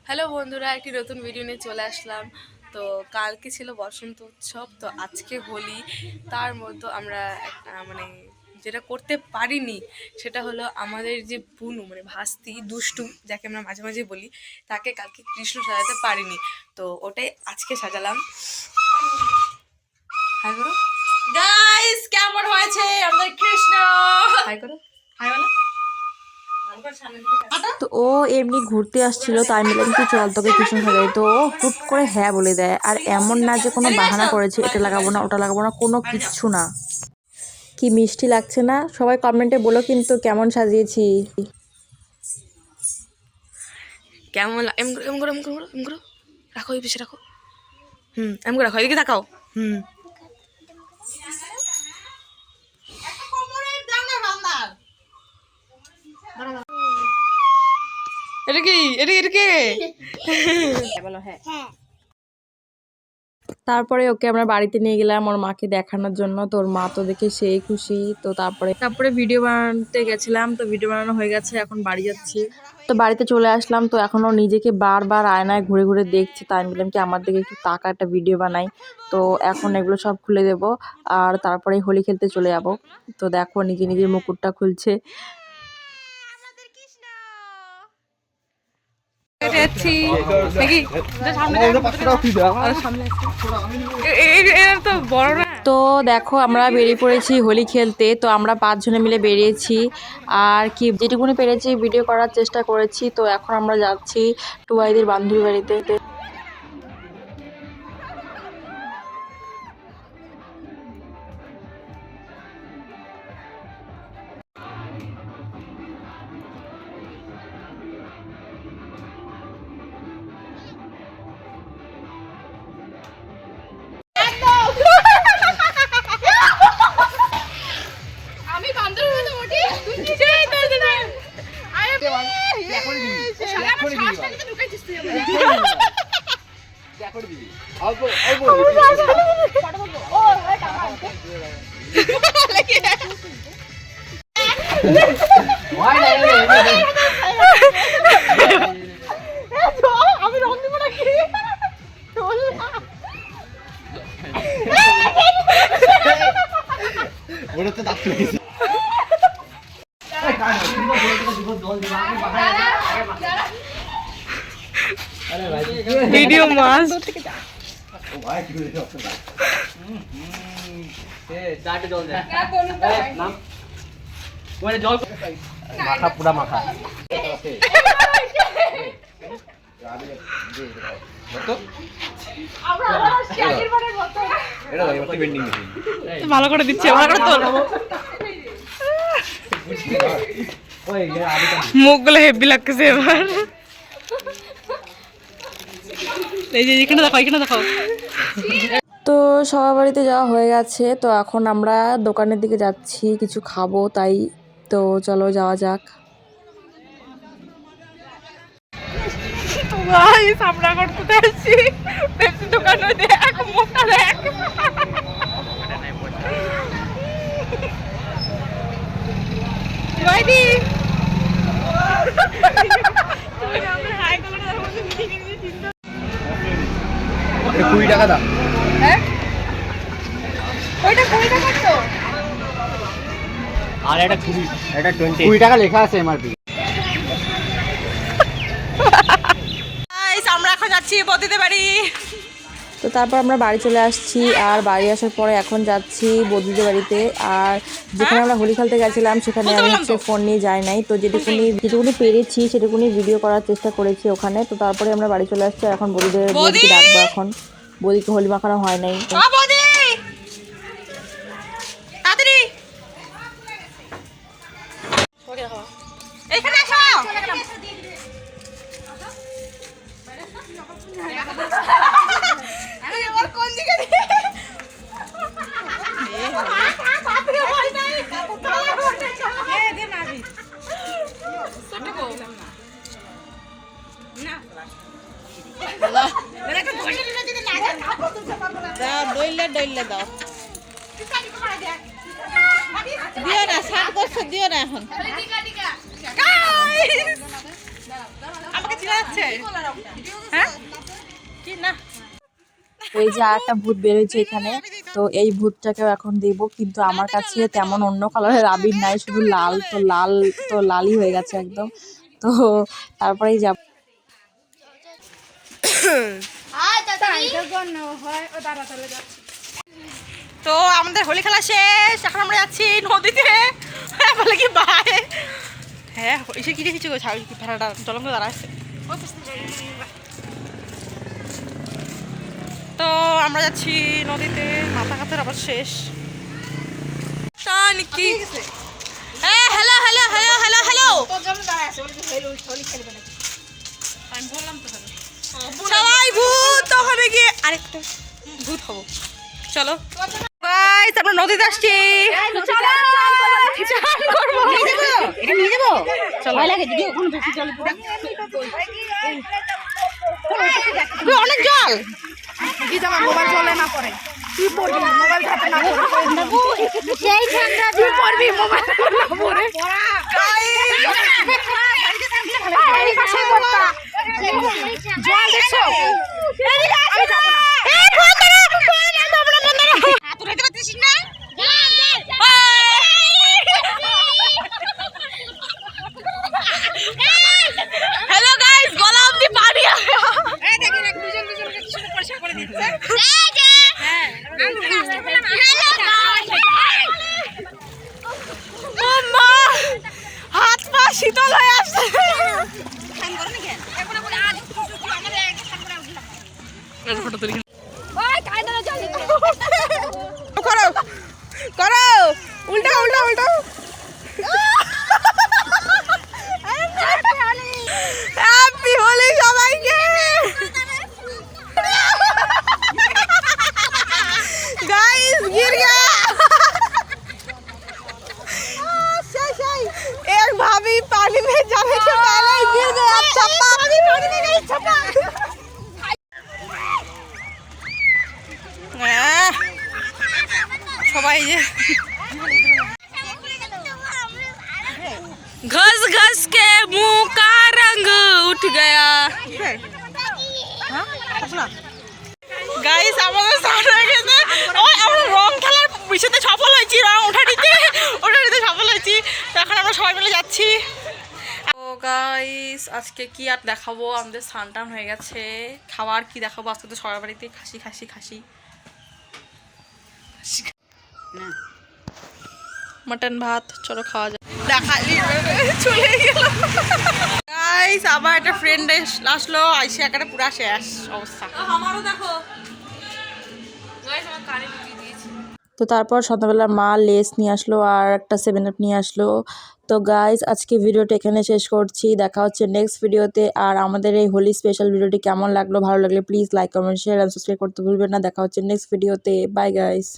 Hello বন্ধুরা, একটি নতুন ভিডিও নিয়ে চলে আসলাম। তো কালকে ছিল বসন্ত উৎসব, তো আজকে হোলি। তার মধ্যে আমরা মানে যেটা করতে পারিনি সেটা হলো আমাদের যে বুনু মানে ভাস্তি দুষ্টু, যাকে আমরা মাঝে মাঝে বলি, তাকে কালকে কৃষ্ণ সাজাতে পারিনি। তো ওটাই আজকে সাজালাম। হাই করো গাইস, কেমন হয়েছে আমাদের কৃষ্ণ? হাই করো, হাই বলো। তো ও এমনি ঘুরতে আসছিল, তাই মিলাম কি চল তোকে কৃষ্ণ সাজাই। তো ও হুট করে হ্যাঁ বলে দেয়, আর এমন না যে কোনো বাহানা করেছে এটা লাগাবো না ওটা লাগাবো না, কোনো কিচ্ছু না। কি মিষ্টি লাগছে না? সবাই কমেন্টে বলো কিন্তু কেমন সাজিয়েছি। কেমন এম করো এম করো এম করো এম করো, রাখো এই পিছিয়ে রাখো। এম করে রাখো, এদিকে তাকাও। এটা কি এটা এটা কে? বলো হ্যাঁ। তারপরে ওকে আমরা বাড়িতে নিয়ে গেলাম ওর মাকে দেখানোর জন্য। তো ওর মা তো দেখে সেই খুশি। তো তারপরে ভিডিও বানাতে গেছিলাম, তো ভিডিও বানানো হয়ে গেছে, এখন বাড়ি যাচ্ছি। তো বাড়িতে চলে আসলাম। তো এখন ও নিজেকে বারবার আয়নায় ঘুরে ঘুরে দেখছে, তাই বললাম কি আমার দিকে একটু টাকা একটা ভিডিও বানাই। তো এখন এগুলো সব খুলে দেব, আর তারপরে হোলি খেলতে চলে যাব। তো দেখো নিজে নিজের মুকুটটা খুলছে। তো দেখো আমরা বেরিয়ে পড়েছি হোলি খেলতে। তো আমরা 5 জনে মিলে বেরিয়েছি, আর কি যেটুকুনি পেরেছি ভিডিও করার চেষ্টা করেছি। তো এখন আমরা যাচ্ছি টুবাইদের বান্ধবী বাড়িতে। আমি বান্দর হয়ে মোটি তুই কি চাই তাই দে আরে করে দিবি করে দিবি ঢুকাইছিস তুই আমরা করে দিবি অল্প অল্প ফটো বলবো ও এটা লাগে ওই না আমি রং দিব নাকি চল ওটা তো দাঁত লেগেছে। ভিডিও মাস মাথা পুরা মাথা ভালো করে দিচ্ছে, ভালো করে তোর মুখগুলো হেভি লাগতেছে এবার। এই যে এখানে দেখো, এখানে দেখো। তো সবার বাড়িতে যাওয়া হয়ে গেছে। তো এখন আমরা দোকানের দিকে যাচ্ছি, কিছু খাবো তাই। তো চলো যাওয়া যাক। আমরা করতে আসছি পেপসি দোকানে, দেখ মুখটা দেখ। জয়দি 20 টাকা দাম। হ্যাঁ ওইটা 20 টাকা তো, আর এটা 20 টাকা লেখা আছে এমআরপি। গাইস আমরা এখন যাচ্ছি বদিতে বাড়ি। তো তারপর আমরা বাড়ি চলে আসছি, আর বাড়ি আসার পরে এখন যাচ্ছি বৌদিদের বাড়িতে। আর যেখানে আমরা হোলি খেলতে গেছিলাম সেখানে আমি ফোন নিয়ে যাই নাই। তো যেটুকুনি পেরেছি সেটুকুনি ভিডিও করার চেষ্টা করেছি ওখানে। তো তারপরে আমরা বাড়ি চলে আসছি, এখন বৌদিকে ডাকবো। এখন বৌদিকে হোলি মাখানো হয় নাই। এখানে আসো। ওর কোন দিকে ডইলে দাও, দিও না, সাত করছো দিও না এখন। আমাকে হ্যাঁ কি না এই যে আর একটা ভূত বেরোচ্ছে এখানে, তো এই ভূতটাকেও এখন দিব, কিন্তু আমার কাছে তেমন অন্য কালারের আবির নাই, শুধু লাল, তো লালই হয়ে গেছে একদম। তো তারপরেই যাব। তো আমাদের হোলি খেলা শেষ, এখন আমরা যাচ্ছি নদীতে। বলে কি ভাই, হ্যাঁ এসে কি দেখেছি গো, ভেড়াটা জলঙ্গ দাঁড়া আছে। তো আমরা যাচ্ছি নদীতে, মাথা কাতের আবার শেষ। কি হ্যাঁ hello hello hello hello hello আমি বললাম তো সবাই ভূত হবে গিয়ে, আরেকটা ভূত হবো। চলো গাইস, আমরা নদীতে আসছি। অনেক জল, মোবাইল চলে না পরে তুই পড়বি, মোবাইল হাতে না সেই ঠান্ডা তুই পড়বি, মোবাইল না পড়ে জল দেখছো हेलो गाइस, गला अब्दी पानी आ गया। ए देखिए ना, দুজন দুজনকে শুরু পরিষ্কার করে দিচ্ছে। এই যে হ্যাঁ আমি রাস্তা পেলাম। हेलो गाइस, মাম্মা হাত পা শীতল হয়ে আসছে। ফ্যান করো না কেন? এখন বলে আজ আমাদের একটা ফ্যান করে উঠলাম। এই ফটো তুলি। ওই কায়দা জল দিতে। করো করো, উল্টা উল্টা উল্টা। হ্যাপি হোলি সবাইকে। गाइस गिर गया, एक भाभी पानी में जाने के पहले ही गिर गया, छप्पा पानी में गई, छप्पा। সবাই যে घस घस के मुंह का रंग उठ गया। গাইস আমাদের সামনে গেছে, ওই আমরা রং খেলার বিষয়তে সফল হয়েছি, রং ওঠাটিতে সফল হয়েছি। তো এখন আমরা সবাই মিলে যাচ্ছি। তো গাইস আজকে কি আর দেখাবো, আমাদের স্নান টান হয়ে গেছে, খাবার কি দেখাবো, আজকে তো সবার বাড়িতে খাসি খাসি খাসি মটন ভাত, চলো খাওয়া যাক। দেখালি চলে গেল গাইস, আবার একটা ফ্রেন্ড আসলো, আইসে একাটা পুরা শেষ অবস্থা। আমারও দেখো গাইস, আমার কানে ঢুকিয়ে দিয়েছি। তো তারপর সন্ধ্যাবেলা মা লেস নিয়ে আসলো আর একটা 7 আপ নিয়ে আসলো। তো গাইজ আজকে ভিডিওটা এখানে শেষ করছি, দেখা হচ্ছে নেক্সট ভিডিওতে। আর আমাদের এই হোলি স্পেশাল ভিডিওটি কেমন লাগলো, ভালো লাগলে প্লিজ লাইক কমেন্ট শেয়ার আর সাবস্ক্রাইব করতে ভুলবেন না। দেখা হচ্ছে নেক্সট ভিডিওতে, বাই গাইস।